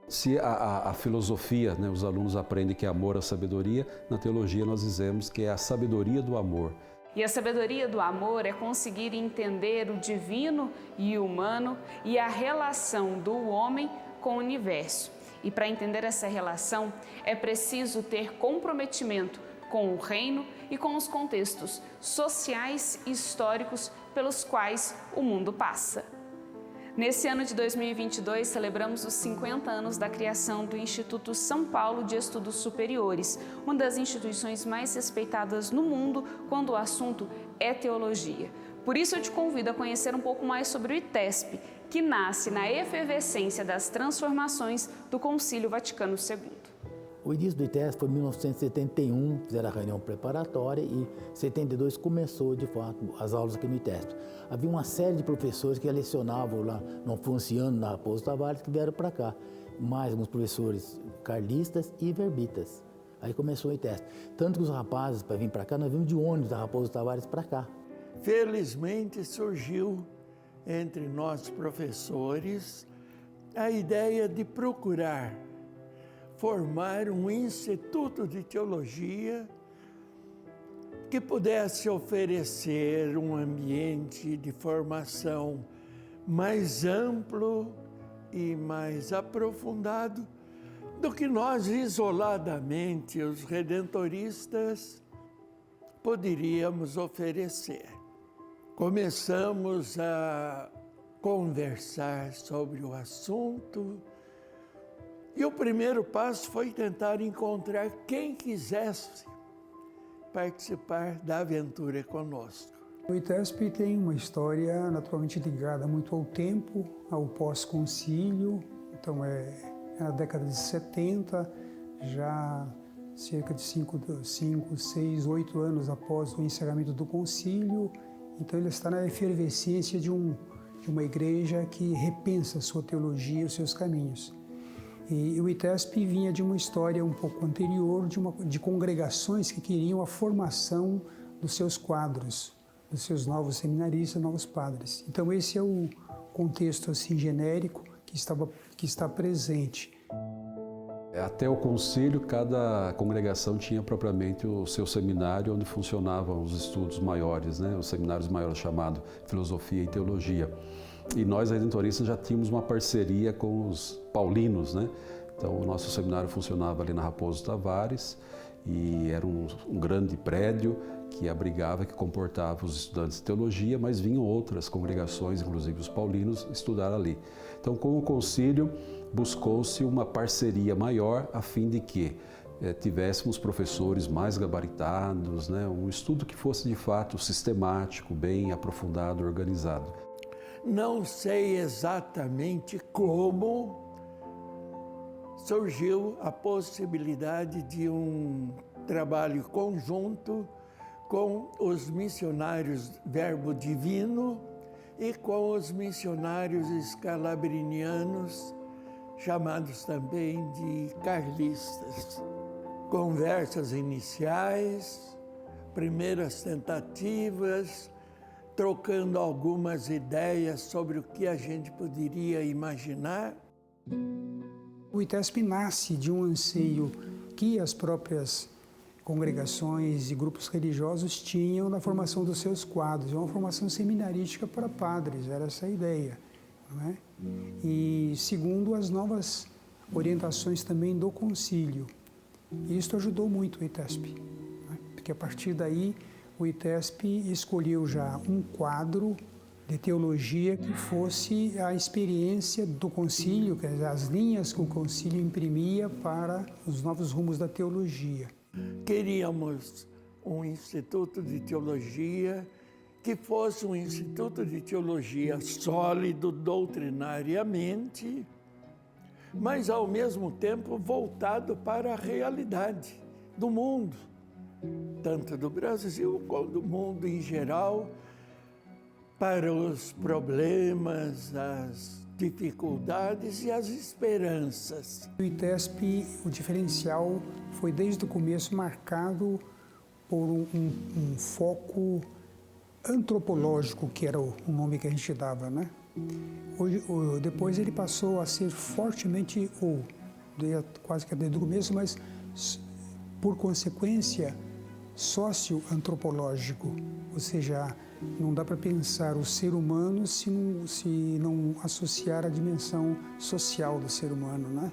Se a filosofia, né, os alunos aprendem que é amor à sabedoria, na teologia nós dizemos que é a sabedoria do amor. E a sabedoria do amor é conseguir entender o divino e o humano e a relação do homem com o universo. E para entender essa relação, é preciso ter comprometimento com o reino e com os contextos sociais e históricos pelos quais o mundo passa. Nesse ano de 2022, celebramos os 50 anos da criação do Instituto São Paulo de Estudos Superiores, uma das instituições mais respeitadas no mundo quando o assunto é teologia. Por isso eu te convido a conhecer um pouco mais sobre o ITESP, que nasce na efervescência das transformações do Concílio Vaticano II. O início do ITESP foi em 1971, fizeram a reunião preparatória e em 72 começou, de fato, as aulas aqui no ITESP. Havia uma série de professores que lecionavam lá no Fonciano, na Raposo Tavares, que vieram para cá. Mais alguns professores carlistas e verbitas. Aí começou o ITESP. Tanto que os rapazes, para vir para cá, nós vimos de ônibus da Raposo Tavares para cá. Felizmente surgiu entre nós professores a ideia de procurar formar um instituto de teologia que pudesse oferecer um ambiente de formação mais amplo e mais aprofundado do que nós isoladamente, os redentoristas, poderíamos oferecer. Começamos a conversar sobre o assunto. E o primeiro passo foi tentar encontrar quem quisesse participar da aventura conosco. O ITESP tem uma história naturalmente ligada muito ao tempo, ao pós-concílio. Então é na década de 70, já cerca de 5, 6, 8 anos após o encerramento do concílio. Então ele está na efervescência de uma igreja que repensa a sua teologia e os seus caminhos. E o ITESP vinha de uma história um pouco anterior, de congregações que queriam a formação dos seus quadros, dos seus novos seminaristas, novos padres. Então esse é o contexto assim genérico que está presente. Até o concílio, cada congregação tinha propriamente o seu seminário onde funcionavam os estudos maiores, né? Os seminários maiores chamados Filosofia e Teologia. E nós, redentoristas, já tínhamos uma parceria com os paulinos, né? Então, o nosso seminário funcionava ali na Raposo Tavares e era um grande prédio que abrigava, que comportava os estudantes de teologia, mas vinham outras congregações, inclusive os paulinos, estudar ali. Então, com o concílio, buscou-se uma parceria maior a fim de que tivéssemos professores mais gabaritados, né? Um estudo que fosse, de fato, sistemático, bem aprofundado, organizado. Não sei exatamente como surgiu a possibilidade de um trabalho conjunto com os missionários Verbo Divino e com os missionários escalabrinianos, chamados também de carlistas. Conversas iniciais, primeiras tentativas, trocando algumas ideias sobre o que a gente poderia imaginar. O ITESP nasce de um anseio que as próprias congregações e grupos religiosos tinham na formação dos seus quadros, uma formação seminarística para padres, era essa a ideia, não é? E segundo as novas orientações também do concílio. E isso ajudou muito o ITESP, não é? Porque a partir daí o ITESP escolheu já um quadro de teologia que fosse a experiência do concílio, quer dizer, as linhas que o concílio imprimia para os novos rumos da teologia. Queríamos um instituto de teologia que fosse um instituto de teologia sólido doutrinariamente, mas ao mesmo tempo voltado para a realidade do mundo, tanto do Brasil como do mundo em geral, para os problemas, as dificuldades e as esperanças. O ITESP, o diferencial foi desde o começo marcado por um foco antropológico, que era o nome que a gente dava, né? Depois ele passou a ser fortemente, quase que desde o começo, mas por consequência, socioantropológico, ou seja, não dá para pensar o ser humano se não associar a dimensão social do ser humano, né?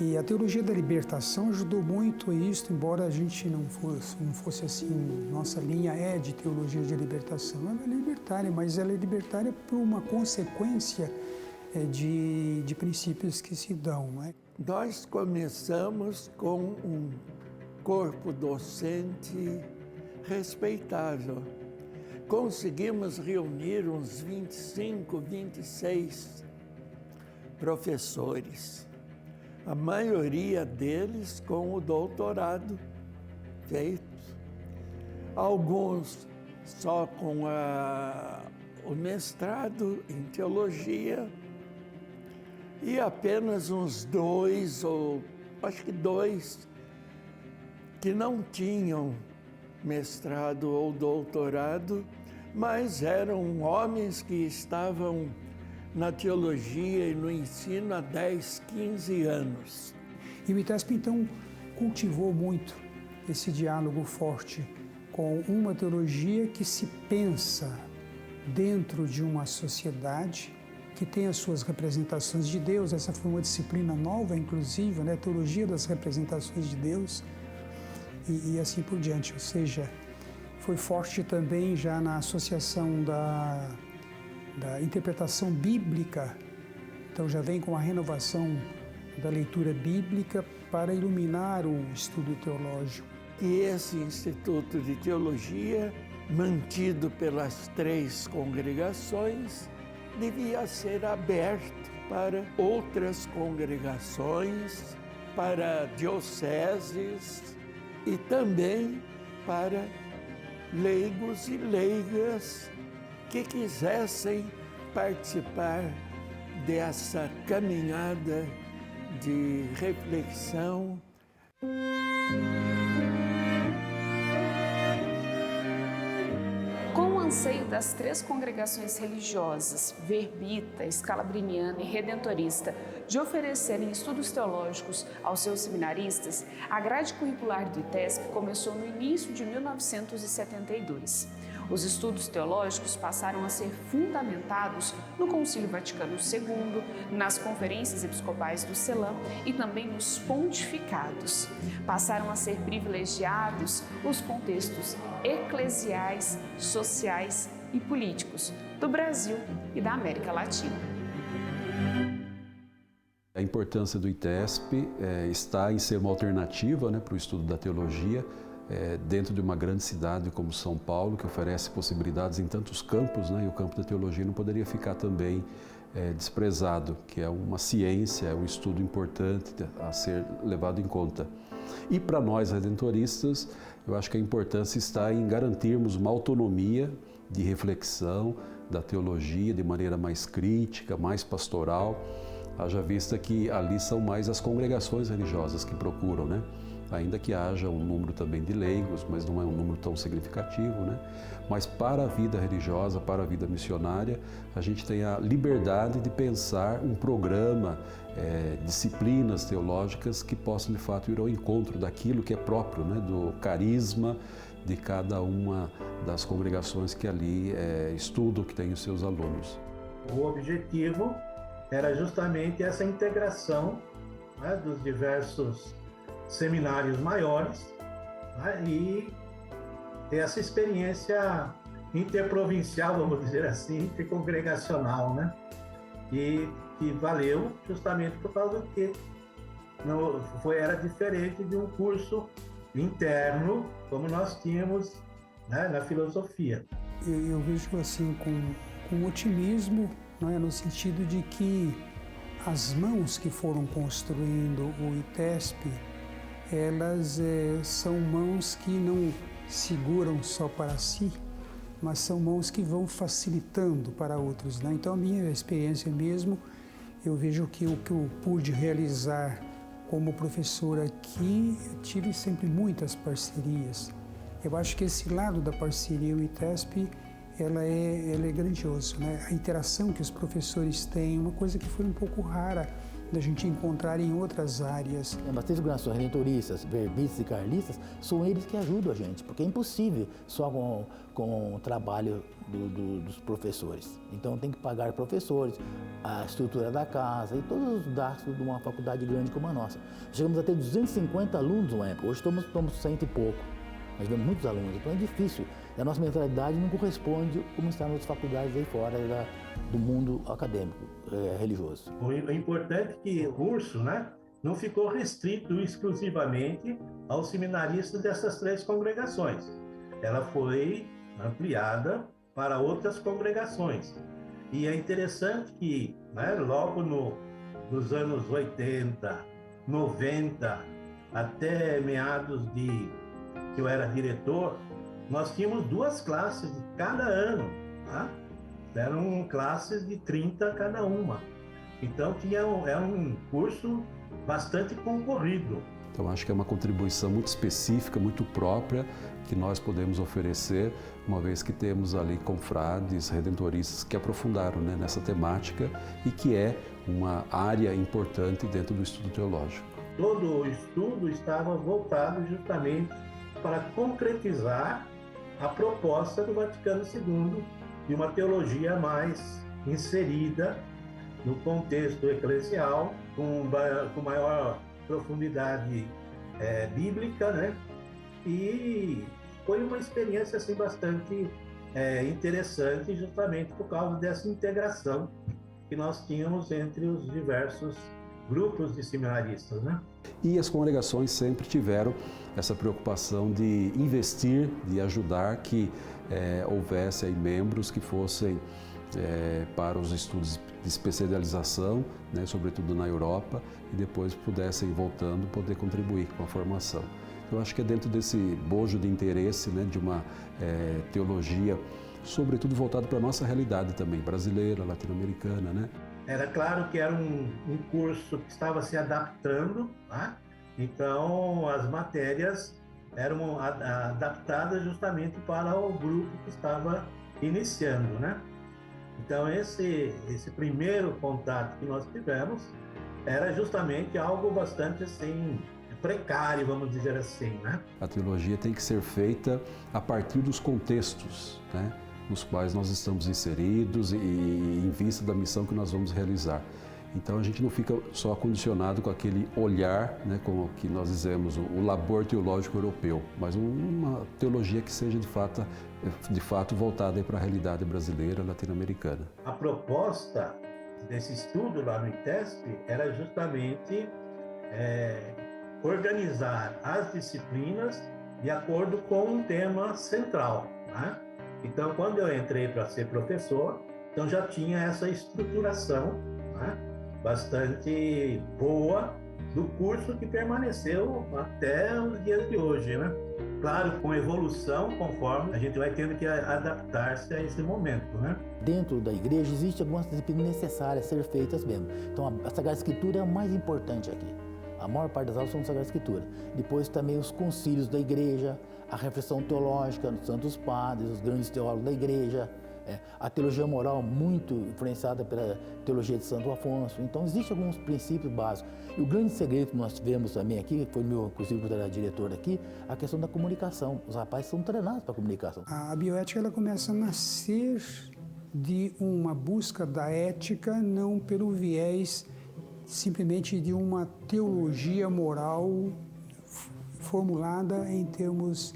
E a teologia da libertação ajudou muito a isso, embora a gente não fosse assim, nossa linha é de teologia de libertação. Ela é libertária, mas ela é libertária por uma consequência de princípios que se dão, né? Nós começamos com um corpo docente respeitável. Conseguimos reunir uns 25, 26 professores. A maioria deles com o doutorado feito, alguns só com o mestrado em teologia e apenas uns 2, ou acho que 2, que não tinham mestrado ou doutorado, mas eram homens que estavam na teologia e no ensino há 10, 15 anos. E o ITESP, então, cultivou muito esse diálogo forte com uma teologia que se pensa dentro de uma sociedade que tem as suas representações de Deus. Essa foi uma disciplina nova, inclusive, né? Teologia das representações de Deus e assim por diante. Ou seja, foi forte também já na associação da interpretação bíblica, então já vem com a renovação da leitura bíblica para iluminar o estudo teológico. E esse Instituto de Teologia, mantido pelas 3 congregações, devia ser aberto para outras congregações, para dioceses e também para leigos e leigas que quisessem participar dessa caminhada de reflexão. Com o anseio das 3 congregações religiosas, verbita, escalabriniana e redentorista, de oferecerem estudos teológicos aos seus seminaristas, a grade curricular do ITESP começou no início de 1972. Os estudos teológicos passaram a ser fundamentados no Concílio Vaticano II, nas conferências episcopais do CELAM e também nos pontificados. Passaram a ser privilegiados os contextos eclesiais, sociais e políticos do Brasil e da América Latina. A importância do ITESP está em ser uma alternativa, para o estudo da teologia, dentro de uma grande cidade como São Paulo, que oferece possibilidades em tantos campos, e o campo da teologia não poderia ficar também desprezado, que é uma ciência, é um estudo importante a ser levado em conta. E para nós redentoristas, eu acho que a importância está em garantirmos uma autonomia de reflexão da teologia de maneira mais crítica, mais pastoral, haja vista que ali são mais as congregações religiosas que procuram, ainda que haja um número também de leigos, mas não é um número tão significativo, Mas para a vida religiosa, para a vida missionária, a gente tem a liberdade de pensar um programa, disciplinas teológicas que possam de fato ir ao encontro daquilo que é próprio, do carisma de cada uma das congregações que ali estudam, que tem os seus alunos. O objetivo era justamente essa integração dos diversos seminários maiores e ter essa experiência interprovincial, vamos dizer assim, intercongregacional, e que valeu justamente por causa que era diferente de um curso interno como nós tínhamos na filosofia. Eu vejo assim com otimismo, no sentido de que as mãos que foram construindo o ITESP, elas são mãos que não seguram só para si, mas são mãos que vão facilitando para outros. Então, a minha experiência mesmo, eu vejo que o que eu pude realizar como professor aqui, eu tive sempre muitas parcerias. Eu acho que esse lado da parceria, o ITESP, ela é grandiosa, né? A interação que os professores têm, uma coisa que foi um pouco rara da gente encontrar em outras áreas. As três congregações redentoristas, verbistas e carlistas, são eles que ajudam a gente, porque é impossível só com o trabalho dos professores. Então tem que pagar professores, a estrutura da casa e todos os gastos de uma faculdade grande como a nossa. Chegamos a ter 250 alunos na época, hoje estamos 100 e pouco. Nós tivemos muitos alunos, então é difícil. E a nossa mentalidade não corresponde como está nas faculdades aí fora do mundo acadêmico, religioso. O importante é que o curso, né, não ficou restrito exclusivamente aos seminaristas dessas três congregações. Ela foi ampliada para outras congregações. E é interessante que, né, logo nos anos 80, 90, até meados que eu era diretor, nós tínhamos 2 classes de cada ano, tá? Eram classes de 30 cada uma. Então era um curso bastante concorrido. Então acho que é uma contribuição muito específica, muito própria, que nós podemos oferecer, uma vez que temos ali confrades, redentoristas que aprofundaram, né, nessa temática e que é uma área importante dentro do estudo teológico. Todo o estudo estava voltado justamente para concretizar a proposta do Vaticano II de uma teologia mais inserida no contexto eclesial, com maior profundidade bíblica, né? E foi uma experiência assim, bastante interessante, justamente por causa dessa integração que nós tínhamos entre os diversos grupos de seminaristas, né? E as congregações sempre tiveram essa preocupação de investir, de ajudar que houvesse aí membros que fossem para os estudos de especialização, né, sobretudo na Europa, e depois pudessem, voltando, poder contribuir com a formação. Eu acho que é dentro desse bojo de interesse, né, de uma teologia, sobretudo voltada para a nossa realidade também, brasileira, latino-americana, né? Era claro que era um curso que estava se adaptando, tá? Então as matérias eram adaptadas justamente para o grupo que estava iniciando, né? Então esse primeiro contato que nós tivemos era justamente algo bastante assim precário, vamos dizer assim, né? A teologia tem que ser feita a partir dos contextos, né, nos quais nós estamos inseridos e em vista da missão que nós vamos realizar. Então a gente não fica só condicionado com aquele olhar, né, com o que nós dizemos, o labor teológico europeu, mas uma teologia que seja de fato voltada para a realidade brasileira, latino-americana. A proposta desse estudo lá no ITESP era justamente organizar as disciplinas de acordo com um tema central, né? Então, quando eu entrei para ser professor, então já tinha essa estruturação, né, bastante boa do curso que permaneceu até os dias de hoje, né? Claro, com evolução, conforme a gente vai tendo que adaptar-se a esse momento, né? Dentro da igreja existem algumas disciplinas necessárias a ser feitas mesmo. Então a Sagrada Escritura é o mais importante aqui. A maior parte das aulas são Sagrada Escritura. Depois também os concílios da igreja, a reflexão teológica dos santos padres, os grandes teólogos da igreja, a teologia moral muito influenciada pela teologia de Santo Afonso. Então existem alguns princípios básicos. E o grande segredo que nós tivemos também aqui, foi meu, inclusive quando eu era diretor aqui, a questão da comunicação. Os rapazes são treinados para a comunicação. A bioética ela começa a nascer de uma busca da ética, não pelo viés simplesmente de uma teologia moral formulada em termos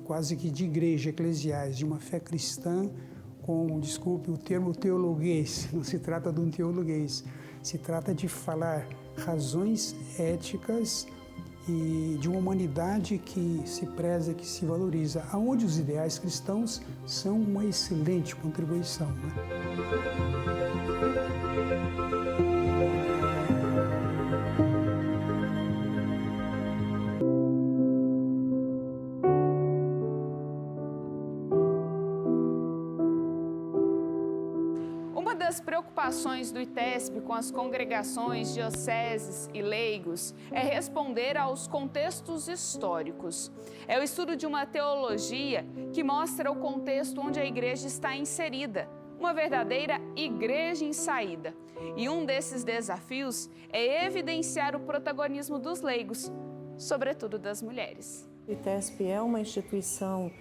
quase que de igreja, eclesiais, de uma fé cristã com, desculpe, o termo teologuês. Não se trata de um teologuês, se trata de falar razões éticas e de uma humanidade que se preza, que se valoriza, aonde os ideais cristãos são uma excelente contribuição, né? Uma das preocupações do ITESP com as congregações, dioceses e leigos é responder aos contextos históricos. É o estudo de uma teologia que mostra o contexto onde a igreja está inserida, uma verdadeira igreja em saída. E um desses desafios é evidenciar o protagonismo dos leigos, sobretudo das mulheres. O ITESP é uma instituição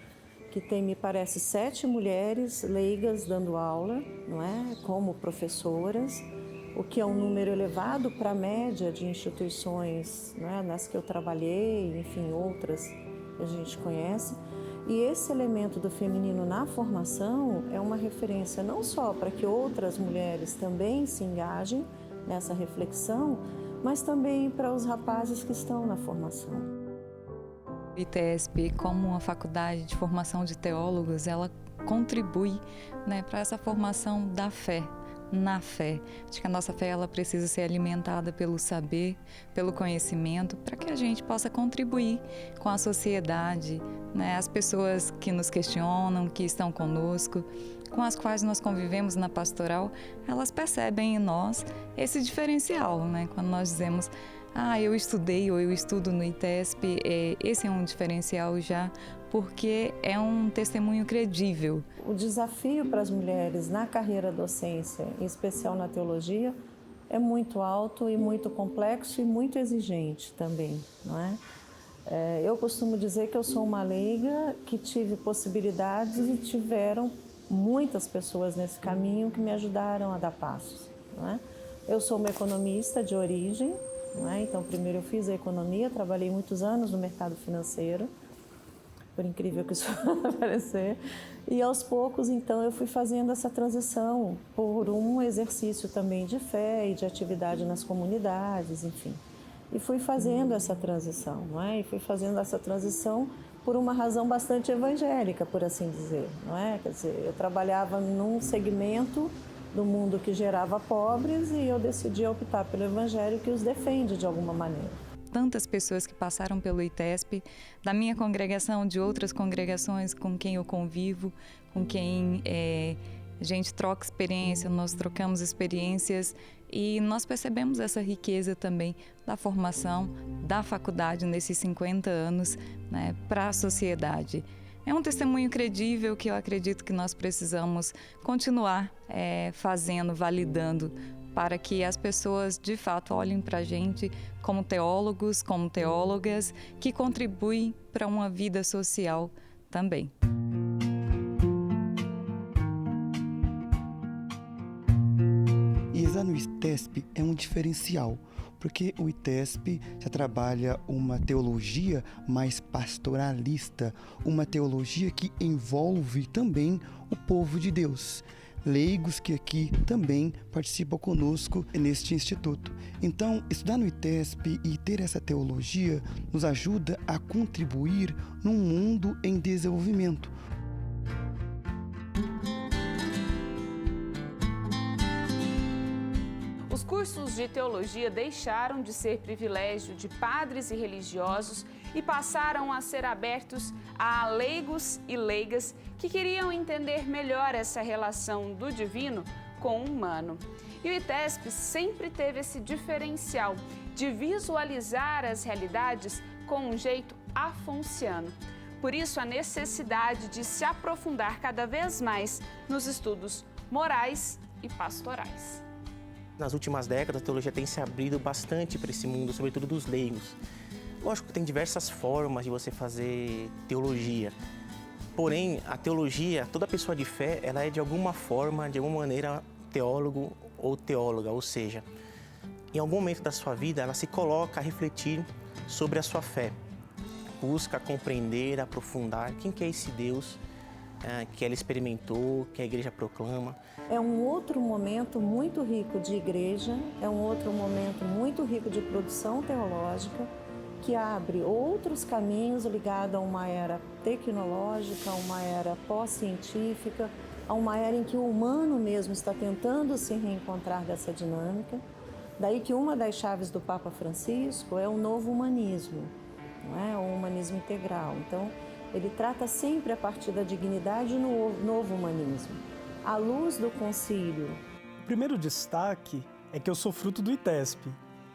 que tem, me parece, 7 mulheres leigas dando aula, não é? Como professoras, o que é um número elevado para a média de instituições, não é? Nas que eu trabalhei, enfim, outras que a gente conhece. E esse elemento do feminino na formação é uma referência não só para que outras mulheres também se engajem nessa reflexão, mas também para os rapazes que estão na formação. O ITESP, como uma faculdade de formação de teólogos, ela contribui, né, para essa formação da fé, na fé. Acho que a nossa fé ela precisa ser alimentada pelo saber, pelo conhecimento, para que a gente possa contribuir com a sociedade, né, as pessoas que nos questionam, que estão conosco, com as quais nós convivemos na pastoral, elas percebem em nós esse diferencial, né, quando nós dizemos eu estudei ou eu estudo no ITESP, esse é um diferencial já, porque é um testemunho credível. O desafio para as mulheres na carreira docência, em especial na teologia, é muito alto e muito complexo e muito exigente também, não é? Eu costumo dizer que eu sou uma leiga que tive possibilidades e tiveram muitas pessoas nesse caminho que me ajudaram a dar passos, não é? Eu sou uma economista de origem, não é? Então, primeiro eu fiz a economia, trabalhei muitos anos no mercado financeiro, por incrível que isso possa parecer, e aos poucos, então, eu fui fazendo essa transição por um exercício também de fé e de atividade nas comunidades, enfim. E fui fazendo essa transição, não é? E fui fazendo essa transição por uma razão bastante evangélica, por assim dizer, não é? Quer dizer, eu trabalhava num segmento do mundo que gerava pobres e eu decidi optar pelo evangelho que os defende de alguma maneira. Tantas pessoas que passaram pelo ITESP, da minha congregação, de outras congregações com quem eu convivo, com quem a gente troca experiência, nós trocamos experiências e nós percebemos essa riqueza também da formação, da faculdade nesses 50 anos, né, para a sociedade. É um testemunho credível que eu acredito que nós precisamos continuar fazendo, validando, para que as pessoas de fato olhem para a gente como teólogos, como teólogas, que contribuem para uma vida social também. E exatar no ITESP é um diferencial, porque o ITESP já trabalha uma teologia mais pastoralista, uma teologia que envolve também o povo de Deus. Leigos que aqui também participam conosco neste instituto. Então, estudar no ITESP e ter essa teologia nos ajuda a contribuir num mundo em desenvolvimento. Os cursos de teologia deixaram de ser privilégio de padres e religiosos e passaram a ser abertos a leigos e leigas que queriam entender melhor essa relação do divino com o humano. E o ITESP sempre teve esse diferencial de visualizar as realidades com um jeito afonciano. Por isso, a necessidade de se aprofundar cada vez mais nos estudos morais e pastorais. Nas últimas décadas, a teologia tem se abrido bastante para esse mundo, sobretudo dos leigos. Lógico que tem diversas formas de você fazer teologia. Porém, a teologia, toda pessoa de fé, ela é de alguma forma, de alguma maneira, teólogo ou teóloga. Ou seja, em algum momento da sua vida, ela se coloca a refletir sobre a sua fé. Busca compreender, aprofundar quem que é esse Deus que ela experimentou, que a igreja proclama. É um outro momento muito rico de igreja, é um outro momento muito rico de produção teológica, que abre outros caminhos ligados a uma era tecnológica, a uma era pós-científica, a uma era em que o humano mesmo está tentando se reencontrar dessa dinâmica. Daí que uma das chaves do Papa Francisco é o novo humanismo, não é? O humanismo integral. Então, ele trata sempre a partir da dignidade no novo humanismo. À luz do concílio primeiro destaque é que eu sou fruto do ITESP.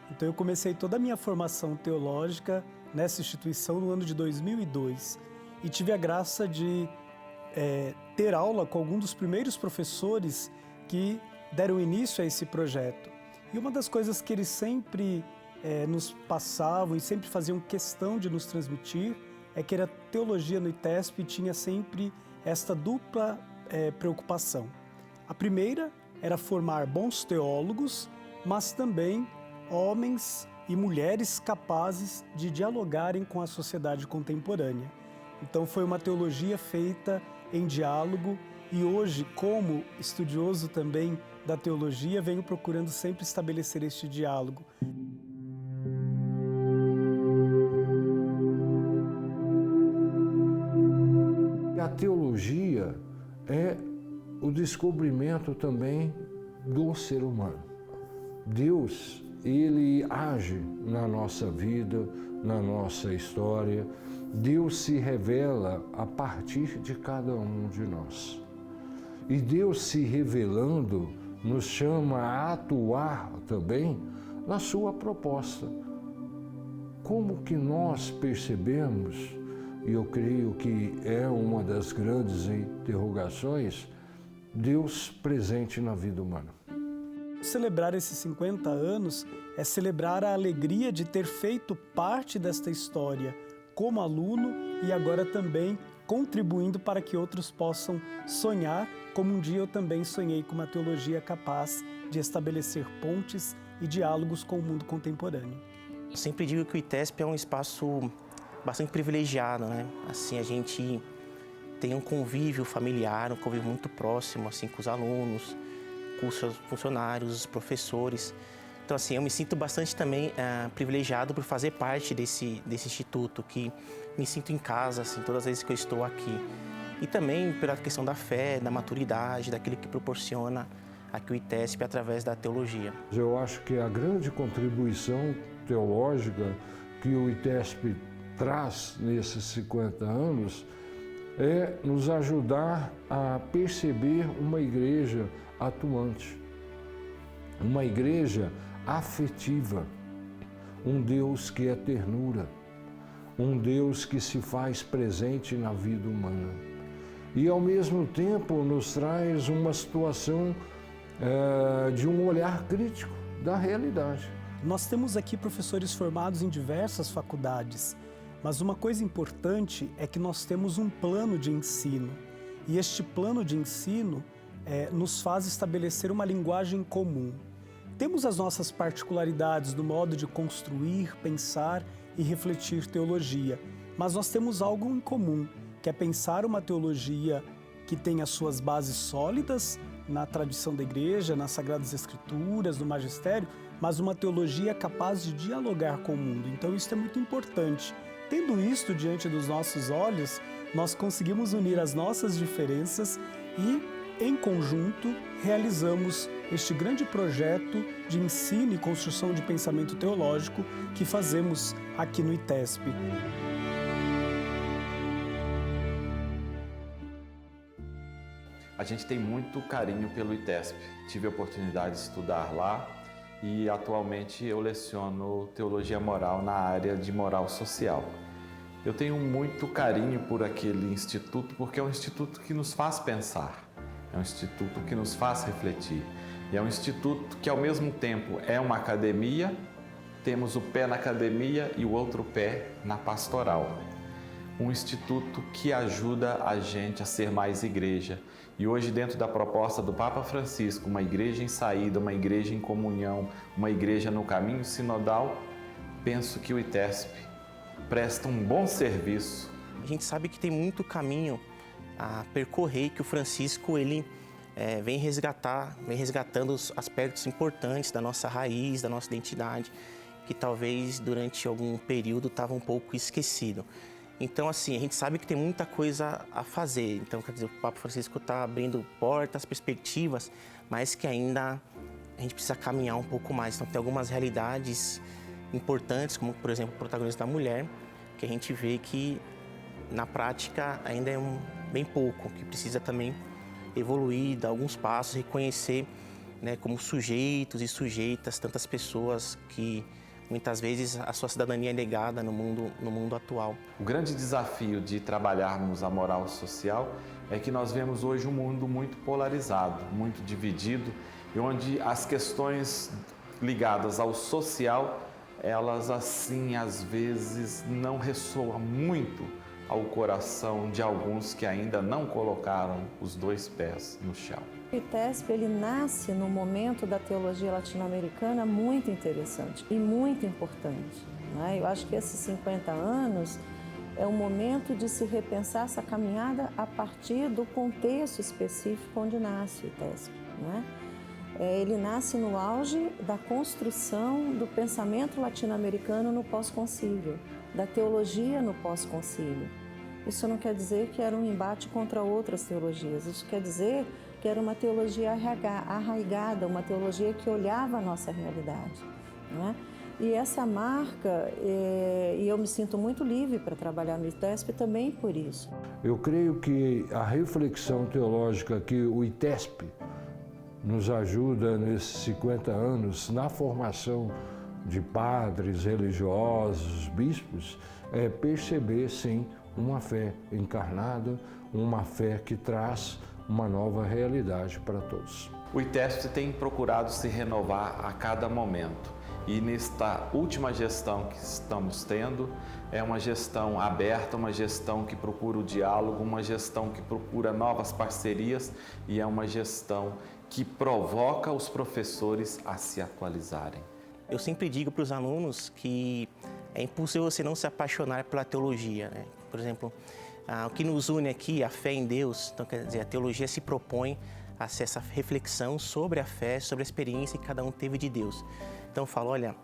Então eu comecei toda a minha formação teológica nessa instituição no ano de 2002 e tive a graça de ter aula com algum dos primeiros professores que deram início a esse projeto. E uma das coisas que eles sempre nos passavam e sempre faziam questão de nos transmitir é que a teologia no ITESP tinha sempre esta dupla preocupação. A primeira era formar bons teólogos, mas também homens e mulheres capazes de dialogarem com a sociedade contemporânea. Então foi uma teologia feita em diálogo e hoje, como estudioso também da teologia, venho procurando sempre estabelecer este diálogo. A teologia é o descobrimento também do ser humano. Deus, ele age na nossa vida, na nossa história. Deus se revela a partir de cada um de nós. E Deus se revelando nos chama a atuar também na sua proposta. Como que nós percebemos, e eu creio que é uma das grandes interrogações, Deus presente na vida humana. Celebrar esses 50 anos é celebrar a alegria de ter feito parte desta história como aluno e agora também contribuindo para que outros possam sonhar, como um dia eu também sonhei com uma teologia capaz de estabelecer pontes e diálogos com o mundo contemporâneo. Eu sempre digo que o ITESP é um espaço bastante privilegiado, né? Assim, a gente tem um convívio familiar, um convívio muito próximo, assim, com os alunos, com os seus funcionários, os professores. Então, assim, eu me sinto bastante também privilegiado por fazer parte desse instituto, que me sinto em casa, assim, todas as vezes que eu estou aqui. E também pela questão da fé, da maturidade, daquilo que proporciona aqui o ITESP através da teologia. Eu acho que a grande contribuição teológica que o ITESP traz nesses 50 anos é nos ajudar a perceber uma igreja atuante, uma igreja afetiva, um Deus que é ternura, um Deus que se faz presente na vida humana. E ao mesmo tempo nos traz uma situação de um olhar crítico da realidade. Nós temos aqui professores formados em diversas faculdades, mas uma coisa importante é que nós temos um plano de ensino. E este plano de ensino nos faz estabelecer uma linguagem comum. Temos as nossas particularidades do modo de construir, pensar e refletir teologia, mas nós temos algo em comum, que é pensar uma teologia que tem as suas bases sólidas na tradição da igreja, nas Sagradas Escrituras, no magistério, mas uma teologia capaz de dialogar com o mundo. Então isso é muito importante. Tendo isto diante dos nossos olhos, nós conseguimos unir as nossas diferenças e, em conjunto, realizamos este grande projeto de ensino e construção de pensamento teológico que fazemos aqui no ITESP. A gente tem muito carinho pelo ITESP. Tive a oportunidade de estudar lá e atualmente eu leciono teologia moral na área de moral social. Eu tenho muito carinho por aquele instituto porque é um instituto que nos faz pensar, é um instituto que nos faz refletir. E é um instituto que ao mesmo tempo é uma academia, temos o pé na academia e o outro pé na pastoral. Um instituto que ajuda a gente a ser mais igreja. E hoje, dentro da proposta do Papa Francisco, uma igreja em saída, uma igreja em comunhão, uma igreja no caminho sinodal, penso que o ITESP presta um bom serviço. A gente sabe que tem muito caminho a percorrer, que o Francisco ele vem resgatando os aspectos importantes da nossa raiz, da nossa identidade, que talvez durante algum período estava um pouco esquecido. Então, assim, a gente sabe que tem muita coisa a fazer. Então, quer dizer, o Papa Francisco está abrindo portas, perspectivas, mas que ainda a gente precisa caminhar um pouco mais. Então, tem algumas realidades importantes, como, por exemplo, o protagonismo da mulher, que a gente vê que, na prática, ainda é bem pouco, que precisa também evoluir, dar alguns passos, reconhecer né, como sujeitos e sujeitas, tantas pessoas que muitas vezes a sua cidadania é negada no mundo atual. O grande desafio de trabalharmos a moral social é que nós vemos hoje um mundo muito polarizado, muito dividido, e onde as questões ligadas ao social, elas assim às vezes não ressoam muito ao coração de alguns que ainda não colocaram os dois pés no chão. O ITESP, ele nasce num momento da teologia latino-americana muito interessante e muito importante, né? Eu acho que esses 50 anos é um momento de se repensar essa caminhada a partir do contexto específico onde nasce o ITESP, né? Ele nasce no auge da construção do pensamento latino-americano no pós-concílio, da teologia no pós-concílio. Isso não quer dizer que era um embate contra outras teologias, isso quer dizer que era uma teologia arraigada, uma teologia que olhava a nossa realidade, não é? E essa marca, e eu me sinto muito livre para trabalhar no ITESP também por isso. Eu creio que a reflexão teológica que o ITESP nos ajuda nesses 50 anos na formação de padres, religiosos, bispos, é perceber, sim, uma fé encarnada, uma fé que traz uma nova realidade para todos. O ITESP tem procurado se renovar a cada momento e nesta última gestão que estamos tendo é uma gestão aberta, uma gestão que procura o diálogo, uma gestão que procura novas parcerias e é uma gestão que provoca os professores a se atualizarem. Eu sempre digo para os alunos que é impossível você não se apaixonar pela teologia, né? Por exemplo, o que nos une aqui, a fé em Deus, então quer dizer, a teologia se propõe a ser essa reflexão sobre a fé, sobre a experiência que cada um teve de Deus. Então eu falo, olha,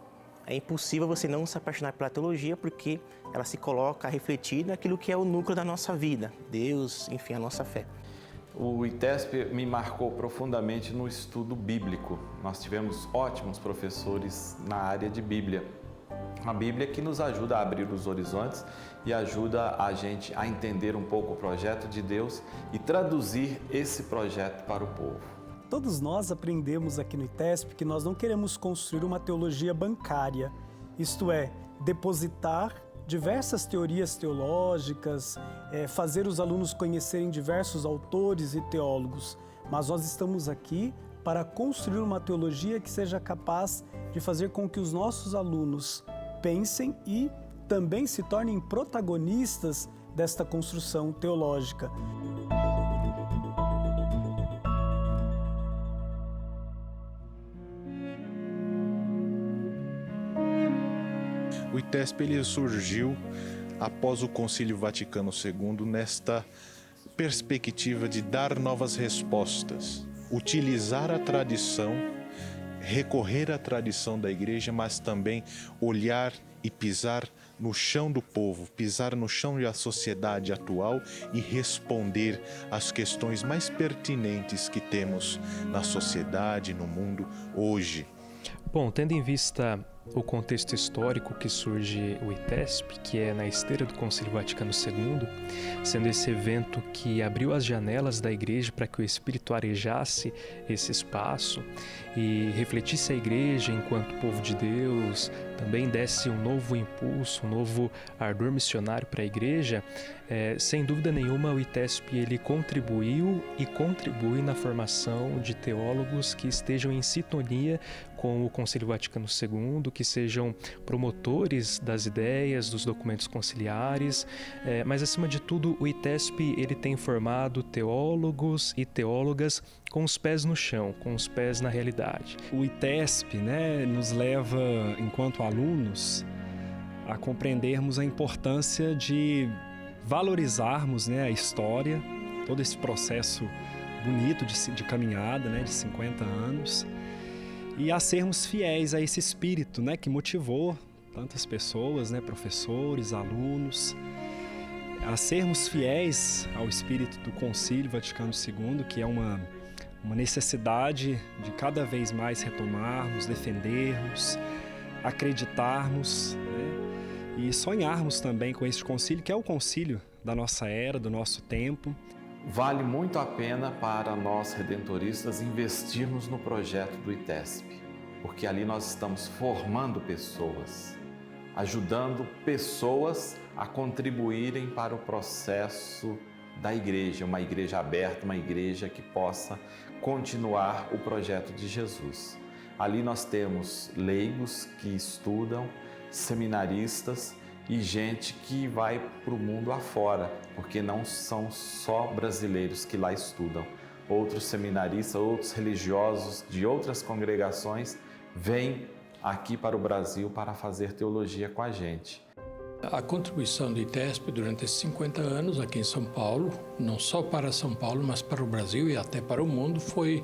é impossível você não se apaixonar pela teologia porque ela se coloca a refletir naquilo que é o núcleo da nossa vida, Deus, enfim, a nossa fé. O ITESP me marcou profundamente no estudo bíblico. Nós tivemos ótimos professores na área de Bíblia. A Bíblia que nos ajuda a abrir os horizontes e ajuda a gente a entender um pouco o projeto de Deus e traduzir esse projeto para o povo. Todos nós aprendemos aqui no ITESP que nós não queremos construir uma teologia bancária, isto é, depositar diversas teorias teológicas, fazer os alunos conhecerem diversos autores e teólogos, mas nós estamos aqui para construir uma teologia que seja capaz de fazer com que os nossos alunos pensem e também se tornem protagonistas desta construção teológica. O ITESP ele surgiu após o Concílio Vaticano II nesta perspectiva de dar novas respostas, utilizar a tradição, recorrer à tradição da igreja, mas também olhar e pisar no chão do povo, pisar no chão da sociedade atual e responder às questões mais pertinentes que temos na sociedade, no mundo hoje. Bom, tendo em vista o contexto histórico que surge o ITESP, que é na esteira do Concílio Vaticano II, sendo esse evento que abriu as janelas da igreja para que o Espírito arejasse esse espaço e refletisse a igreja enquanto povo de Deus, também desse um novo impulso, um novo ardor missionário para a igreja, sem dúvida nenhuma o ITESP ele contribuiu e contribui na formação de teólogos que estejam em sintonia com o Concílio Vaticano II, que sejam promotores das ideias, dos documentos conciliares, mas acima de tudo o ITESP ele tem formado teólogos e teólogas com os pés no chão, com os pés na realidade. O ITESP, nos leva, enquanto alunos, a compreendermos a importância de valorizarmos a história, todo esse processo bonito de caminhada, de 50 anos, e a sermos fiéis a esse espírito, que motivou tantas pessoas, professores, alunos, a sermos fiéis ao espírito do Concílio Vaticano II, que é uma necessidade de cada vez mais retomarmos, defendermos, acreditarmos, e sonharmos também com este concílio, que é o concílio da nossa era, do nosso tempo. vale muito a pena para nós redentoristas investirmos no projeto do ITESP, porque ali nós estamos formando pessoas, ajudando pessoas a contribuírem para o processo da igreja, uma igreja aberta, uma igreja que possa continuar o projeto de Jesus. Ali nós temos leigos que estudam, seminaristas e gente que vai para o mundo afora, porque não são só brasileiros que lá estudam. Outros seminaristas, outros religiosos de outras congregações vêm aqui para o Brasil para fazer teologia com a gente. A contribuição do ITESP durante esses 50 anos aqui em São Paulo, não só para São Paulo, mas para o Brasil e até para o mundo, foi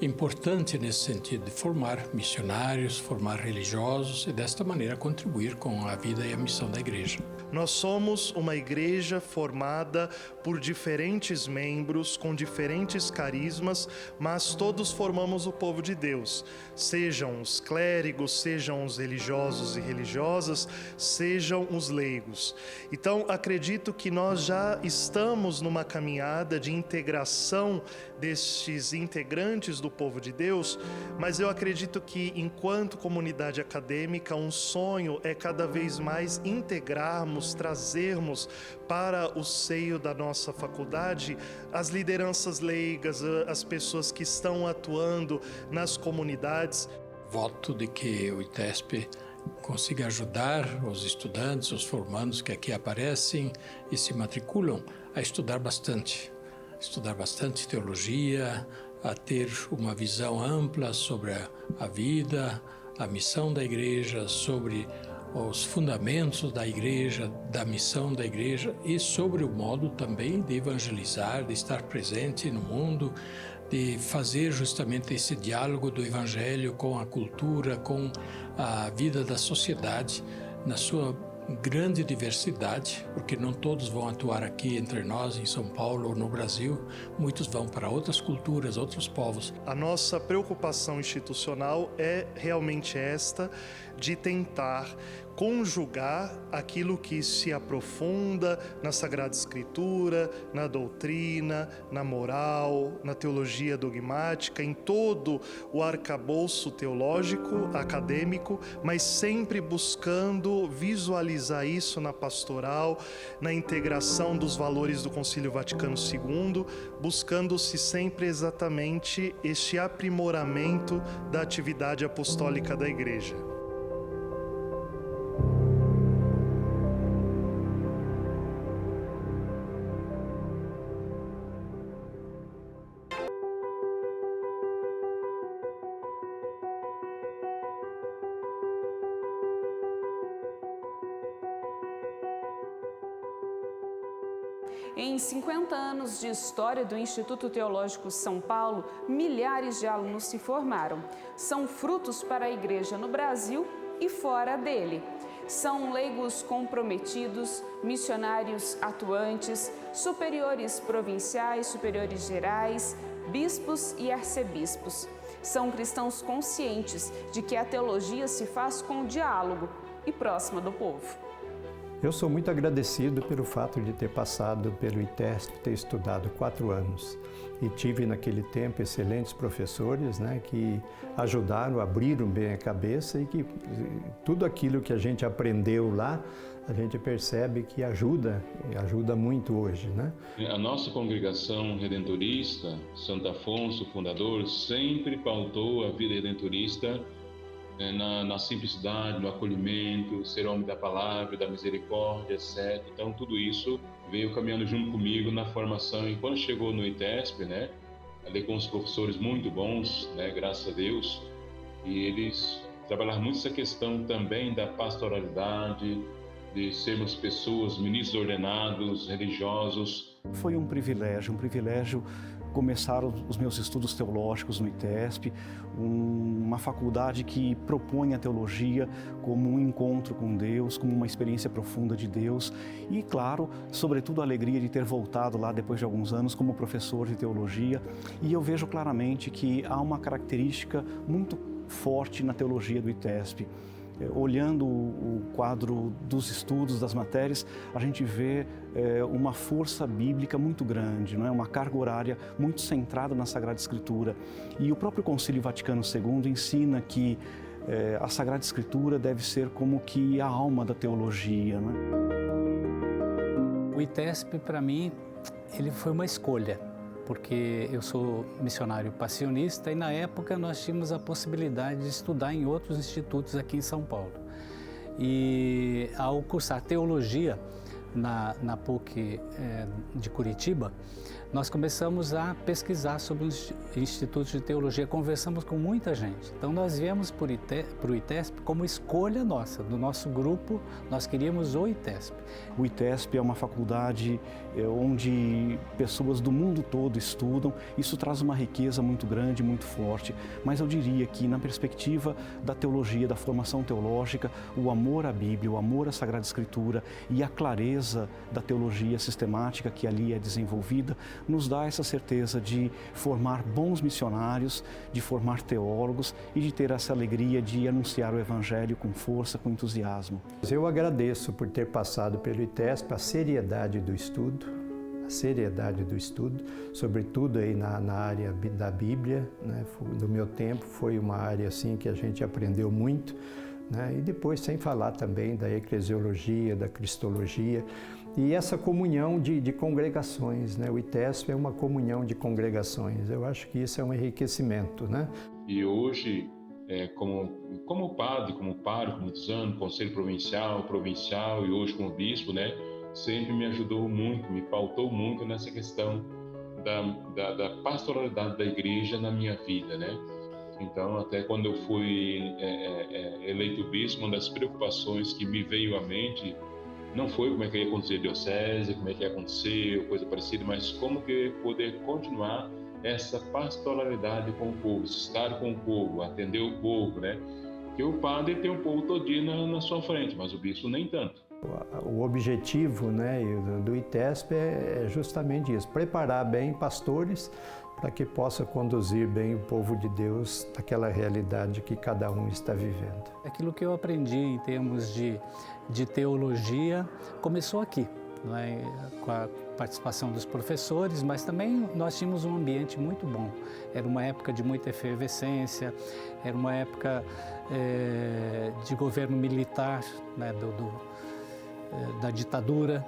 importante nesse sentido de formar missionários, formar religiosos e desta maneira contribuir com a vida e a missão da igreja. Nós somos uma igreja formada por diferentes membros, com diferentes carismas, mas todos formamos o povo de Deus. Sejam os clérigos, sejam os religiosos e religiosas, sejam os leigos. Então, acredito que nós já estamos numa caminhada de integração destes integrantes do povo de Deus, mas eu acredito que, enquanto comunidade acadêmica, um sonho é cada vez mais integrarmos, trazermos para o seio da nossa faculdade as lideranças leigas, as pessoas que estão atuando nas comunidades. Voto de que o ITESP consiga ajudar os estudantes, os formandos que aqui aparecem e se matriculam a estudar bastante teologia, a ter uma visão ampla sobre a vida, a missão da igreja, sobre os fundamentos da igreja, da missão da igreja e sobre o modo também de evangelizar, de estar presente no mundo, de fazer justamente esse diálogo do evangelho com a cultura, com a vida da sociedade, na sua grande diversidade, porque não todos vão atuar aqui entre nós, em São Paulo ou no Brasil, muitos vão para outras culturas, outros povos. A nossa preocupação institucional é realmente esta, de tentar conjugar aquilo que se aprofunda na Sagrada Escritura, na doutrina, na moral, na teologia dogmática, em todo o arcabouço teológico, acadêmico, mas sempre buscando visualizar isso na pastoral, na integração dos valores do Concílio Vaticano II, buscando-se sempre exatamente este aprimoramento da atividade apostólica da Igreja. Em 50 anos de história do Instituto Teológico São Paulo, milhares de alunos se formaram. São frutos para a igreja no Brasil e fora dele. São leigos comprometidos, missionários atuantes, superiores provinciais, superiores gerais, bispos e arcebispos. São cristãos conscientes de que a teologia se faz com diálogo e próxima do povo. Eu sou muito agradecido pelo fato de ter passado pelo ITESP, ter estudado 4 anos. E tive naquele tempo excelentes professores, que ajudaram, abriram bem a cabeça e que tudo aquilo que a gente aprendeu lá, a gente percebe que ajuda muito hoje, A nossa congregação redentorista, Santo Afonso, fundador, sempre pautou a vida redentorista na simplicidade, no acolhimento, ser homem da palavra, da misericórdia, etc. Então, tudo isso veio caminhando junto comigo na formação. E quando chegou no ITESP, ali com os professores muito bons, graças a Deus, e eles trabalharam muito essa questão também da pastoralidade, de sermos pessoas, ministros ordenados, religiosos. Foi um privilégio começar os meus estudos teológicos no ITESP, uma faculdade que propõe a teologia como um encontro com Deus, como uma experiência profunda de Deus e, claro, sobretudo a alegria de ter voltado lá depois de alguns anos como professor de teologia. E eu vejo claramente que há uma característica muito forte na teologia do ITESP, olhando o quadro dos estudos, das matérias, a gente vê uma força bíblica muito grande, não é? Uma carga horária muito centrada na Sagrada Escritura. E o próprio Concílio Vaticano II ensina que a Sagrada Escritura deve ser como que a alma da teologia, né? O ITESP, para mim, ele foi uma escolha, porque eu sou missionário passionista e na época nós tínhamos a possibilidade de estudar em outros institutos aqui em São Paulo. E ao cursar teologia na PUC de Curitiba, nós começamos a pesquisar sobre os institutos de teologia, conversamos com muita gente. Então nós viemos para o ITESP como escolha nossa, do nosso grupo, nós queríamos o ITESP. O ITESP é uma faculdade onde pessoas do mundo todo estudam, isso traz uma riqueza muito grande, muito forte, mas eu diria que na perspectiva da teologia, da formação teológica, o amor à Bíblia, o amor à Sagrada Escritura e a clareza da teologia sistemática que ali é desenvolvida, nos dá essa certeza de formar bons missionários, de formar teólogos e de ter essa alegria de anunciar o Evangelho com força, com entusiasmo. Eu agradeço por ter passado pelo ITESP, a seriedade do estudo, sobretudo aí na área da Bíblia, né? Do meu tempo foi uma área assim que a gente aprendeu muito, né? E depois sem falar também da eclesiologia, da cristologia, e essa comunhão de congregações, né? O ITESP é uma comunhão de congregações. Eu acho que isso é um enriquecimento, né? E hoje, como padre, como pároco, muitos anos, conselho provincial e hoje como bispo, né? Sempre me ajudou muito, me pautou muito nessa questão da pastoralidade da igreja na minha vida, né? Então, até quando eu fui eleito bispo, uma das preocupações que me veio à mente não foi como é que ia acontecer a diocese, como é que ia acontecer, coisa parecida, mas como que poder continuar essa pastoralidade com o povo, estar com o povo, atender o povo, né? Porque o padre tem o povo todinho na sua frente, mas o bispo nem tanto. O objetivo, né, do ITESP é justamente isso, preparar bem pastores para que possa conduzir bem o povo de Deus naquela realidade que cada um está vivendo. Aquilo que eu aprendi em termos de teologia começou aqui, não é? Com a participação dos professores, mas também nós tínhamos um ambiente muito bom. Era uma época de muita efervescência, era uma época de governo militar, né, da ditadura,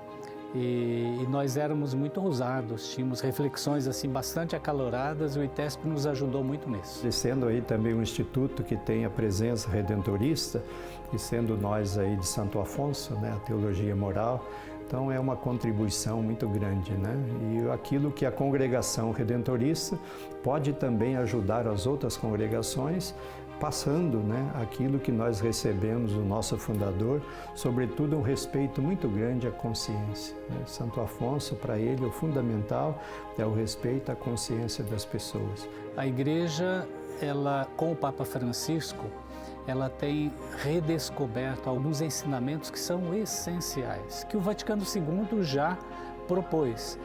e nós éramos muito ousados, tínhamos reflexões assim bastante acaloradas, e o ITESP nos ajudou muito nisso. E sendo aí também um instituto que tem a presença redentorista, e sendo nós aí de Santo Afonso, né, a teologia moral, então é uma contribuição muito grande, né? E aquilo que a congregação redentorista pode também ajudar as outras congregações, passando, né, aquilo que nós recebemos do nosso fundador, sobretudo um respeito muito grande à consciência, né? Santo Afonso, para ele, o fundamental é o respeito à consciência das pessoas. A Igreja, ela, com o Papa Francisco, ela tem redescoberto alguns ensinamentos que são essenciais, que o Vaticano II já propôs.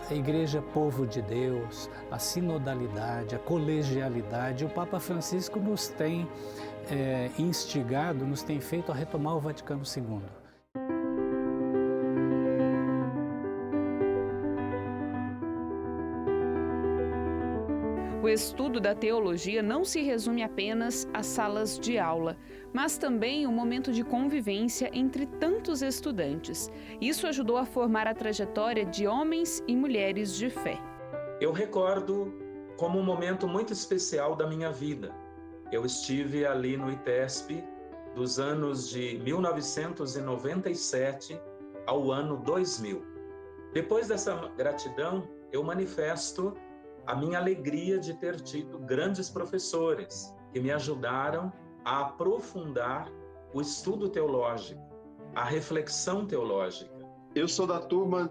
A Igreja é povo de Deus, a sinodalidade, a colegialidade. O Papa Francisco nos tem instigado, nos tem feito a retomar o Vaticano II. O estudo da teologia não se resume apenas às salas de aula, mas também um momento de convivência entre tantos estudantes. Isso ajudou a formar a trajetória de homens e mulheres de fé. Eu recordo como um momento muito especial da minha vida. Eu estive ali no ITESP dos anos de 1997 ao ano 2000. Depois dessa gratidão, eu manifesto a minha alegria de ter tido grandes professores que me ajudaram a aprofundar o estudo teológico, a reflexão teológica. Eu sou da turma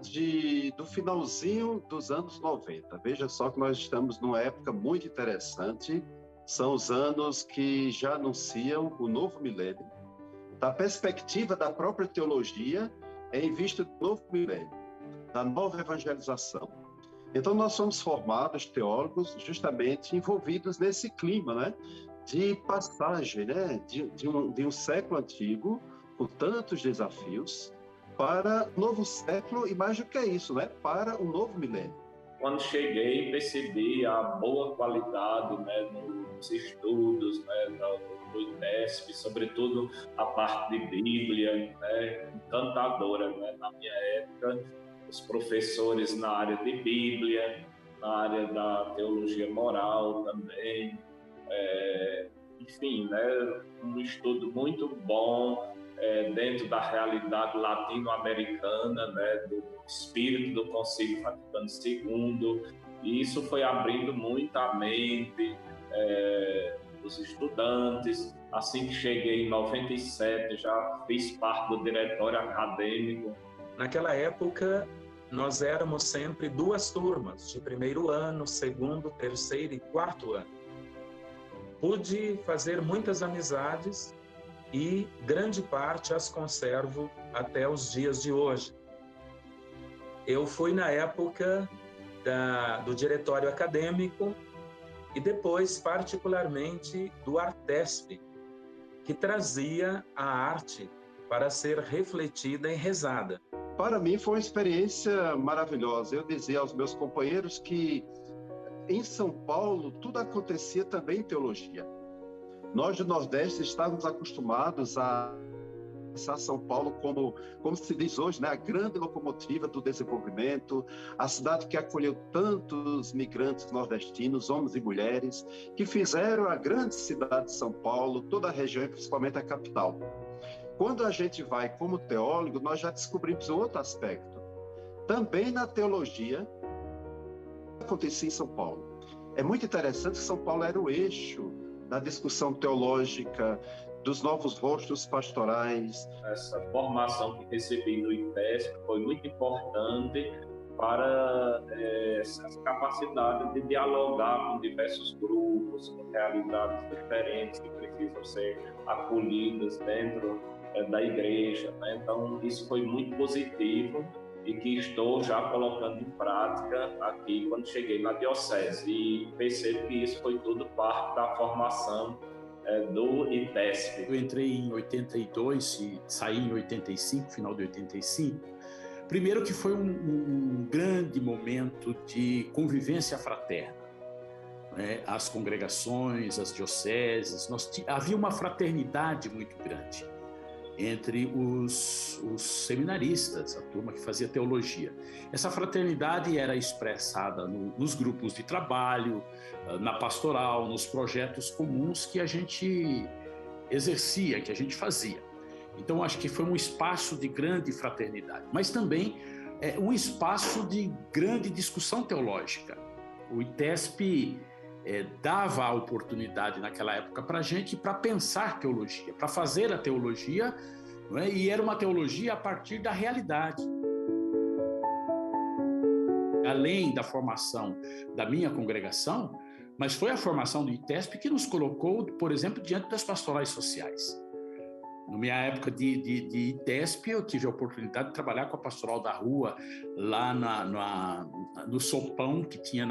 do finalzinho dos anos 90. Veja só que nós estamos numa época muito interessante. São os anos que já anunciam o novo milênio. Da perspectiva da própria teologia, em vista do novo milênio, da nova evangelização. Então, nós somos formados teólogos justamente envolvidos nesse clima, né? de passagem, né? de um século antigo, com tantos desafios, para um novo século, e mais do que isso, né? Para um novo milênio. Quando cheguei, percebi a boa qualidade, né, nos estudos, né, do ITESP, sobretudo a parte de Bíblia, né, encantadora, né? Na minha época, os professores na área de Bíblia, na área da teologia moral também, enfim, né, um estudo muito bom dentro da realidade latino-americana, né, do espírito do Concílio Vaticano II, e isso foi abrindo muito a mente dos estudantes. Assim que cheguei em 97, já fiz parte do diretório acadêmico. Naquela época, nós éramos sempre 2 turmas, de primeiro ano, segundo, terceiro e quarto ano. Pude fazer muitas amizades e grande parte as conservo até os dias de hoje. Eu fui na época do diretório acadêmico e depois, particularmente, do Artesp, que trazia a arte para ser refletida e rezada. Para mim foi uma experiência maravilhosa. Eu dizia aos meus companheiros que em São Paulo tudo acontecia também em teologia. Nós do Nordeste estávamos acostumados a pensar São Paulo como se diz hoje, né, a grande locomotiva do desenvolvimento, a cidade que acolheu tantos migrantes nordestinos, homens e mulheres, que fizeram a grande cidade de São Paulo, toda a região e principalmente a capital. Quando a gente vai como teólogo, nós já descobrimos outro aspecto. Também na teologia, acontecia em São Paulo. É muito interessante que São Paulo era o eixo da discussão teológica, dos novos rostos pastorais. Essa formação que recebi no ITESP foi muito importante para essa capacidade de dialogar com diversos grupos, com realidades diferentes que precisam ser acolhidas dentro da igreja, né? Então, isso foi muito positivo e que estou já colocando em prática aqui quando cheguei na diocese. E percebo que isso foi tudo parte da formação do ITESP. Eu entrei em 82 e saí em 85, final de 85. Primeiro que foi um grande momento de convivência fraterna, né? As congregações, as dioceses, havia uma fraternidade muito grande entre os seminaristas, a turma que fazia teologia. Essa fraternidade era expressada nos grupos de trabalho, na pastoral, nos projetos comuns que a gente exercia, que a gente fazia. Então, acho que foi um espaço de grande fraternidade, mas também um espaço de grande discussão teológica. O ITESP dava a oportunidade naquela época para a gente para pensar teologia, para fazer a teologia, não é? E era uma teologia a partir da realidade. Além da formação da minha congregação, mas foi a formação do ITESP que nos colocou, por exemplo, diante das pastorais sociais. Na minha época de ITESP, eu tive a oportunidade de trabalhar com a pastoral da rua, lá no sopão que tinha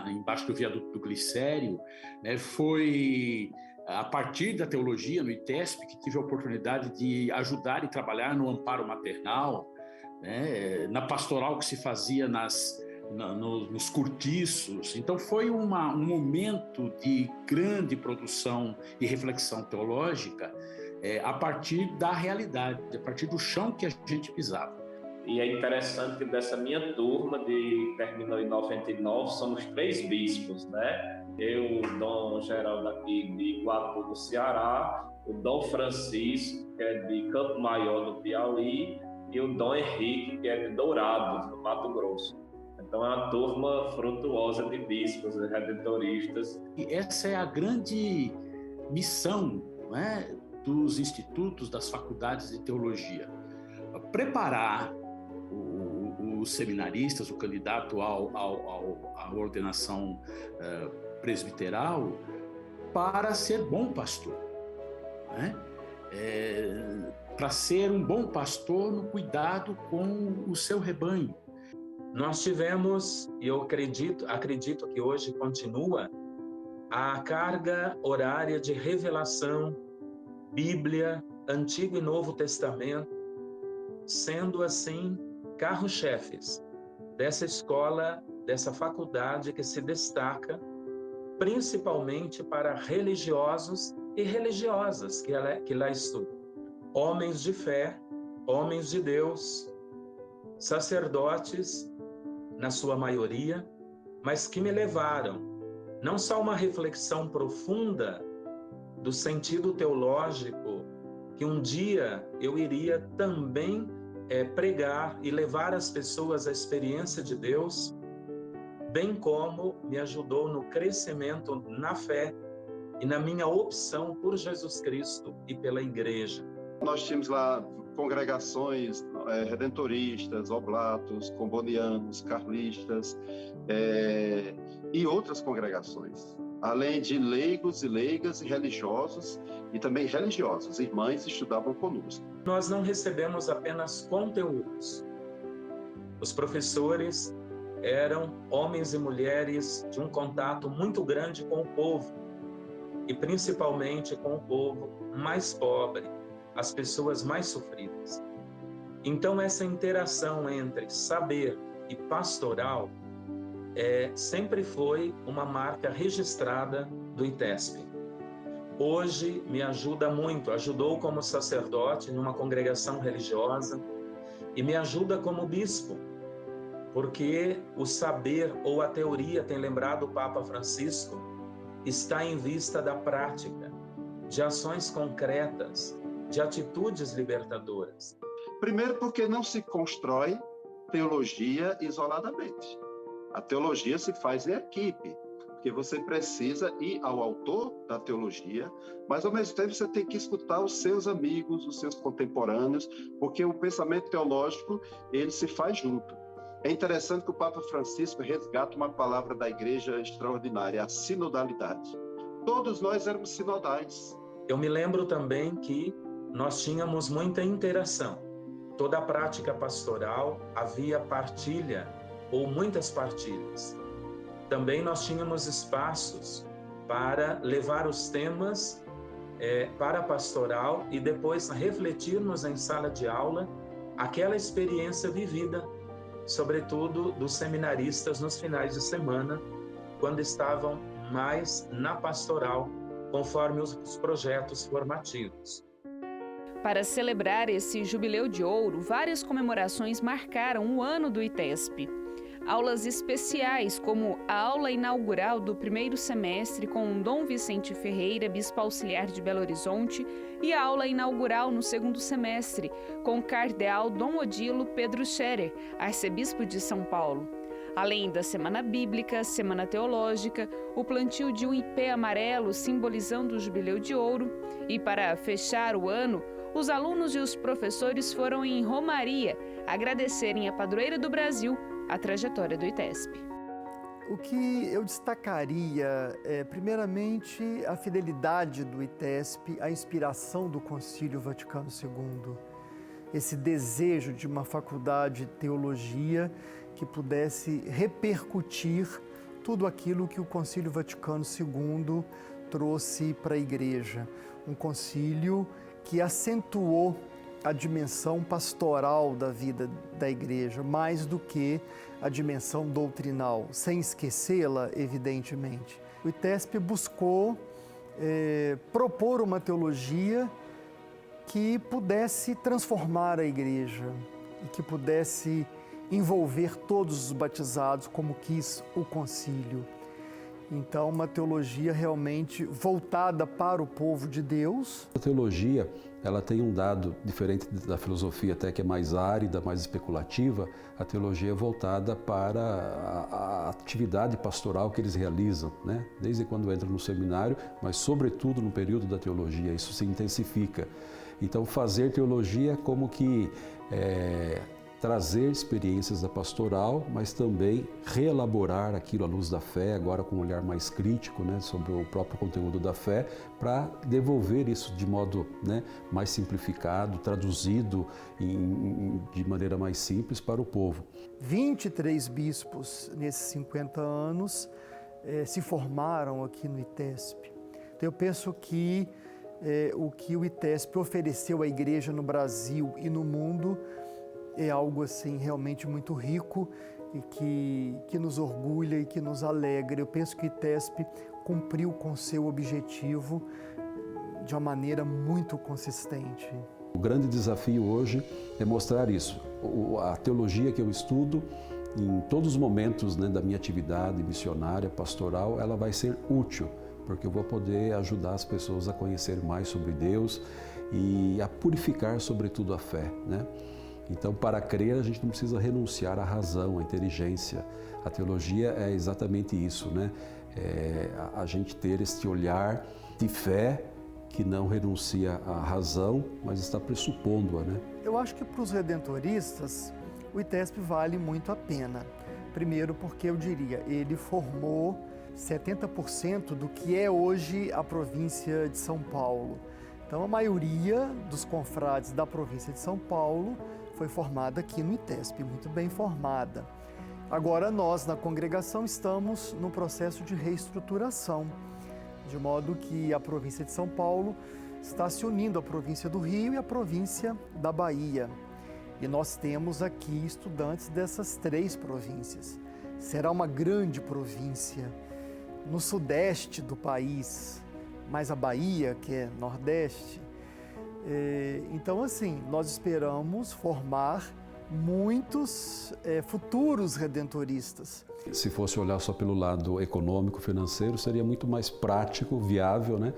embaixo do viaduto do Glicério, né? Foi a partir da teologia no ITESP que tive a oportunidade de ajudar e trabalhar no amparo maternal, né? Na pastoral que se fazia nos cortiços. Então foi um momento de grande produção e reflexão teológica a partir da realidade, a partir do chão que a gente pisava. E é interessante que dessa minha turma, terminou em 99, somos 3 bispos, né? Eu, o Dom Geraldo aqui de Iguatu, do Ceará, o Dom Francisco, que é de Campo Maior, do Piauí, e o Dom Henrique, que é de Dourados, no Mato Grosso. Então é uma turma frutuosa de bispos e redentoristas. E essa é a grande missão, não é, dos institutos, das faculdades de teologia. Preparar os seminaristas, o candidato à ordenação presbiteral, para ser bom pastor, né? Para ser um bom pastor no cuidado com o seu rebanho. Nós tivemos, e eu acredito que hoje continua, a carga horária de revelação, Bíblia, Antigo e Novo Testamento, sendo assim carro-chefes dessa escola, dessa faculdade que se destaca principalmente para religiosos e religiosas que lá estudam. Homens de fé, homens de Deus, sacerdotes, na sua maioria, mas que me levaram não só a uma reflexão profunda do sentido teológico, que um dia eu iria também pregar e levar as pessoas à experiência de Deus, bem como me ajudou no crescimento na fé e na minha opção por Jesus Cristo e pela igreja. Nós tínhamos lá congregações redentoristas, oblatos, combonianos, carlistas e outras congregações, além de leigos e leigas e religiosos e também religiosas, irmãs estudavam conosco. Nós não recebemos apenas conteúdos. Os professores eram homens e mulheres de um contato muito grande com o povo, e principalmente com o povo mais pobre, as pessoas mais sofridas. Então, essa interação entre saber e pastoral sempre foi uma marca registrada do ITESP. Hoje me ajuda muito, ajudou como sacerdote numa congregação religiosa e me ajuda como bispo, porque o saber ou a teoria, tem lembrado o Papa Francisco, está em vista da prática, de ações concretas, de atitudes libertadoras. Primeiro, porque não se constrói teologia isoladamente. A teologia se faz em equipe, porque você precisa ir ao autor da teologia, mas ao mesmo tempo você tem que escutar os seus amigos, os seus contemporâneos, porque o pensamento teológico, ele se faz junto. É interessante que o Papa Francisco resgata uma palavra da igreja extraordinária, a sinodalidade. Todos nós éramos sinodais. Eu me lembro também que nós tínhamos muita interação. Toda a prática pastoral havia partilha ou muitas partilhas. Também nós tínhamos espaços para levar os temas para a pastoral e depois refletirmos em sala de aula aquela experiência vivida, sobretudo dos seminaristas nos finais de semana, quando estavam mais na pastoral, conforme os projetos formativos. Para celebrar esse jubileu de ouro, várias comemorações marcaram o ano do ITESP. Aulas especiais, como a aula inaugural do primeiro semestre com Dom Vicente Ferreira, bispo auxiliar de Belo Horizonte, e a aula inaugural no segundo semestre com o cardeal Dom Odilo Pedro Scherer, arcebispo de São Paulo. Além da Semana Bíblica, Semana Teológica, o plantio de um ipê amarelo simbolizando o Jubileu de Ouro. E para fechar o ano, os alunos e os professores foram em Romaria agradecerem à padroeira do Brasil a trajetória do ITESP. O que eu destacaria é, primeiramente, a fidelidade do ITESP à inspiração do Concílio Vaticano II. Esse desejo de uma faculdade de teologia que pudesse repercutir tudo aquilo que o Concílio Vaticano II trouxe para a Igreja. Um concílio que acentuou a dimensão pastoral da vida da Igreja, mais do que a dimensão doutrinal, sem esquecê-la, evidentemente. O ITESP buscou propor uma teologia que pudesse transformar a Igreja e que pudesse envolver todos os batizados, como quis o concílio. Então, uma teologia realmente voltada para o povo de Deus. A teologia, ela tem um dado diferente da filosofia, até que é mais árida, mais especulativa. A teologia é voltada para a atividade pastoral que eles realizam, né? Desde quando entram no seminário, mas sobretudo no período da teologia, isso se intensifica. Então, fazer teologia é como que trazer experiências da pastoral, mas também reelaborar aquilo à luz da fé, agora com um olhar mais crítico, né, sobre o próprio conteúdo da fé, para devolver isso de modo, né, mais simplificado, traduzido de maneira mais simples para o povo. 23 bispos nesses 50 anos se formaram aqui no ITESP. Então, eu penso que o que o ITESP ofereceu à igreja no Brasil e no mundo é algo assim realmente muito rico e que nos orgulha e que nos alegra. Eu penso que o ITESP cumpriu com seu objetivo de uma maneira muito consistente. O grande desafio hoje é mostrar isso. A teologia que eu estudo, em todos os momentos, né, da minha atividade missionária, pastoral, ela vai ser útil, porque eu vou poder ajudar as pessoas a conhecer mais sobre Deus e a purificar, sobretudo, a fé, né? Então, para crer, a gente não precisa renunciar à razão, à inteligência. A teologia é exatamente isso, né? A gente ter este olhar de fé que não renuncia à razão, mas está pressupondo-a, né? Eu acho que para os redentoristas, o ITESP vale muito a pena. Primeiro porque eu diria, ele formou 70% do que é hoje a província de São Paulo. Então, a maioria dos confrades da província de São Paulo foi formada aqui no ITESP, muito bem formada. Agora, nós, na congregação, estamos no processo de reestruturação, de modo que a província de São Paulo está se unindo à província do Rio e à província da Bahia. E nós temos aqui estudantes dessas 3 províncias. Será uma grande província no sudeste do país, mais a Bahia, que é nordeste. Então, assim, nós esperamos formar muitos futuros redentoristas. Se fosse olhar só pelo lado econômico, financeiro, seria muito mais prático, viável, né?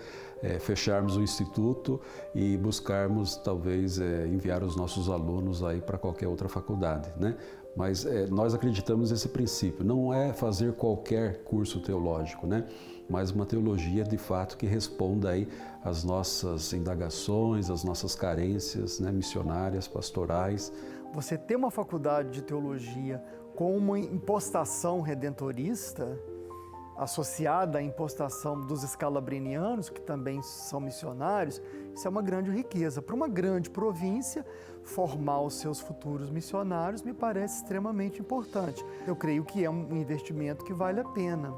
Fecharmos o instituto e buscarmos, talvez, enviar os nossos alunos aí para qualquer outra faculdade, né? Mas nós acreditamos nesse princípio, não é fazer qualquer curso teológico, né? Mas uma teologia, de fato, que responda aí às nossas indagações, às nossas carências, né, missionárias, pastorais. Você ter uma faculdade de teologia com uma impostação redentorista, associada à impostação dos escalabrinianos, que também são missionários, isso é uma grande riqueza. Para uma grande província, formar os seus futuros missionários me parece extremamente importante. Eu creio que é um investimento que vale a pena,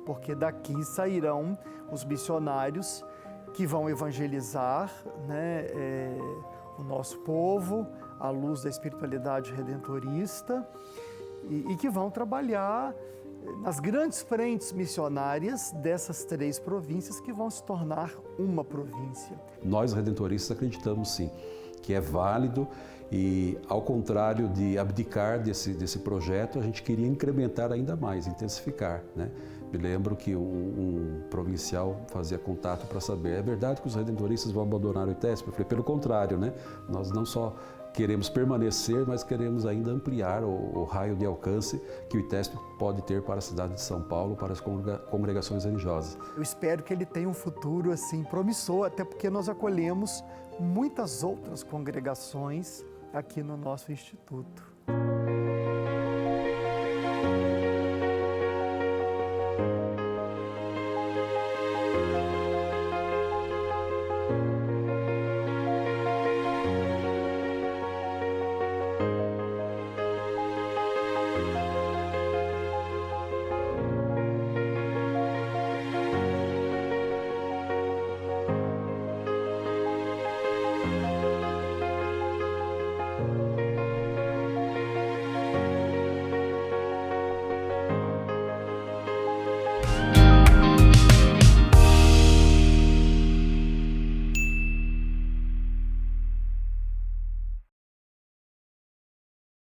porque daqui sairão os missionários que vão evangelizar, né, o nosso povo à luz da espiritualidade redentorista e que vão trabalhar nas grandes frentes missionárias dessas 3 províncias que vão se tornar uma província. Nós, redentoristas, acreditamos sim que é válido e, ao contrário de abdicar desse projeto, a gente queria incrementar ainda mais, intensificar, né? Me lembro que um provincial fazia contato para saber, é verdade que os redentoristas vão abandonar o ITESP? Eu falei, pelo contrário, né? Nós não só queremos permanecer, mas queremos ainda ampliar o raio de alcance que o ITESP pode ter para a cidade de São Paulo, para as congregações religiosas. Eu espero que ele tenha um futuro assim promissor, até porque nós acolhemos muitas outras congregações aqui no nosso instituto.